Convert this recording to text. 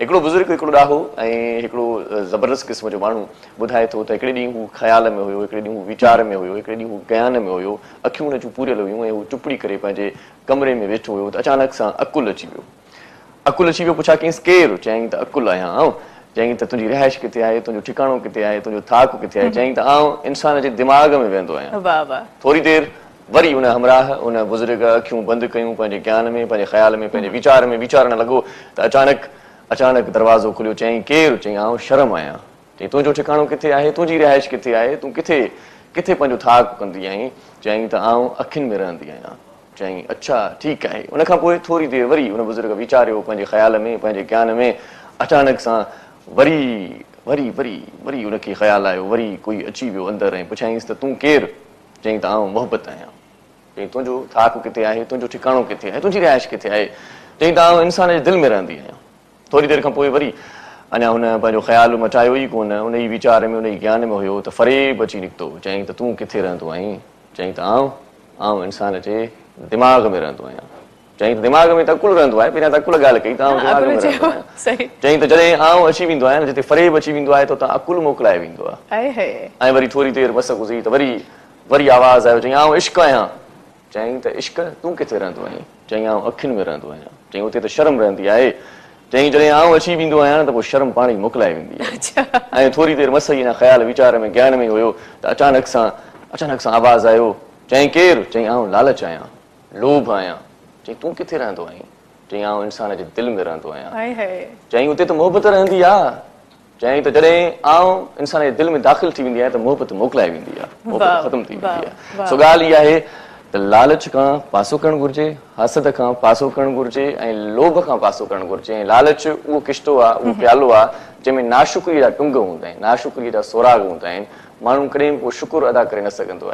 हिकिड़ो बुज़ुर्ग हिकिड़ो ॾाहो ऐं हिकिड़ो ज़बरदस्त क़िस्म जो माण्हू ॿुधाए थो त हिकिड़े ॾींहुं हू ख़्याल में हुयो, हिकिड़े ॾींहुं हू वीचार में हुयो, हिकिड़े ॾींहुं हू ज्ञान में हुयो, अखियूं हुन जूं पूरियल हुयूं ऐं हू चुपड़ी करे पंहिंजे कमरे में वेठो हुयो त अचानक सां अकुलु अची वियो। अकुलु अची वियो, पुछा कयईंसि केरु? चयईं त अकुलु आहियां आउं। चयईं त तुंहिंजी रिहाइश किथे आहे, तुंहिंजो ठिकाणो किथे आहे, तुंहिंजो थाक किथे आहे? चयईं त आउं इंसान जे दिमाग़ में वेंदो आहियां। थोरी देरि वरी उन हमराह उन बुज़ुर्ग अखियूं बंदि कयूं पंहिंजे ज्ञान में, पंहिंजे ख़्याल में, पंहिंजे वीचार में वीचारणु लॻो त अचानक दरवाज़ो खुलियो। चयईं केरु? चयईं आउं शर्म आहियां। चयईं तुंहिंजो ठिकाणो किथे आहे, तुंहिंजी रिहाइश किथे आहे, तूं किथे किथे पंहिंजो थाक कंदी आहीं? चयईं त आउं अखियुनि में रहंदी आहियां। चयईं अच्छा ठीकु आहे। उनखां पोइ थोरी देरि वरी उन बुज़ुर्ग वीचारियो पंहिंजे ख़्याल में, पंहिंजे ज्ञान में। अचानक सां वरी वरी वरी वरी उनखे ख़्यालु आयो, वरी कोई अची वियो अंदरि ऐं पुछाईंसि त तूं केरु? चयईं त आउं मोहबत आहियां। चयईं तुंहिंजो थाक किथे आहे, तुंहिंजो ठिकाणो किथे आहे, तुंहिंजी रिहाइश किथे आहे? चयईं त आउं इंसान जे दिलि में रहंदी आहियां। थोरी देरि खां पोइ वरी अञा हुन पंहिंजो ख़्यालु मटायो ई कोन, उन ई वीचार में, उन ई ज्ञान में हुयो त फ़रेब अची निकितो। चयईं त तूं किथे रहंदो आहीं? चयईं त आउं इंसान जे दिमाग़ में रहंदो आहियां। चयईं त दिमाग़ में त अकुलु रहंदो आहे, पहिरियां त अकुलु ॻाल्हि कई त आउं दिमाग़ में रहंदो आहियां। चयईं त जॾहिं आउं अची वेंदो आहियां, जिते फ़रेब अची वेंदो आहे त उतां अकुलु मोकिलाए वेंदो आहे। ऐं वरी थोरी देरि बस गुज़री त वरी आवाज़ आयो। चयईं आउं इश्क़ आहियां। चयईं त इश्क़ तूं किथे रहंदो आहीं? चयईं आउं अखियुनि में रहंदो आहियां। चयईं उते त शर्म रहंदी आहे। चयईं जॾहिं आउं अची वेंदो आहियां न त पोइ शर्म पाण ई मोकिलाए वेंदी आहे। ऐं थोरी देरि मस ई ख़्याल वीचार में ज्ञान में हुयो त अचानक सां आवाज़ आयो। चयईं केरु? चयईं आउं लालच आहियां, लोभ आहियां। चयईं तूं किथे रहंदो आहीं? चयईं आउं इंसान जे दिलि में रहंदो आहियां। चयईं उते त मोहबत रहंदी आहे। चयईं त जॾहिं आउं इंसान जे दिलि में दाख़िल थी वेंदी आहे त मोहबत मोकिलाए वेंदी आहे, मोहबत ख़तमु थी वेंदी आहे। सो ॻाल्हि इहा आहे त लालच खां पासो करणु घुरिजे, हसद खां पासो करणु घुरिजे ऐं लोभ खां पासो करणु घुरिजे। ऐं लालच उहो किश्तो आहे, उहो प्यालो आहे जंहिंमें नाशुक्रीअ जा टुंग हूंदा आहिनि, नाशुक्रीअ जा सोराग हूंदा आहिनि। माण्हू कॾहिं बि उहो शुकुरु अदा करे न सघंदो आहे।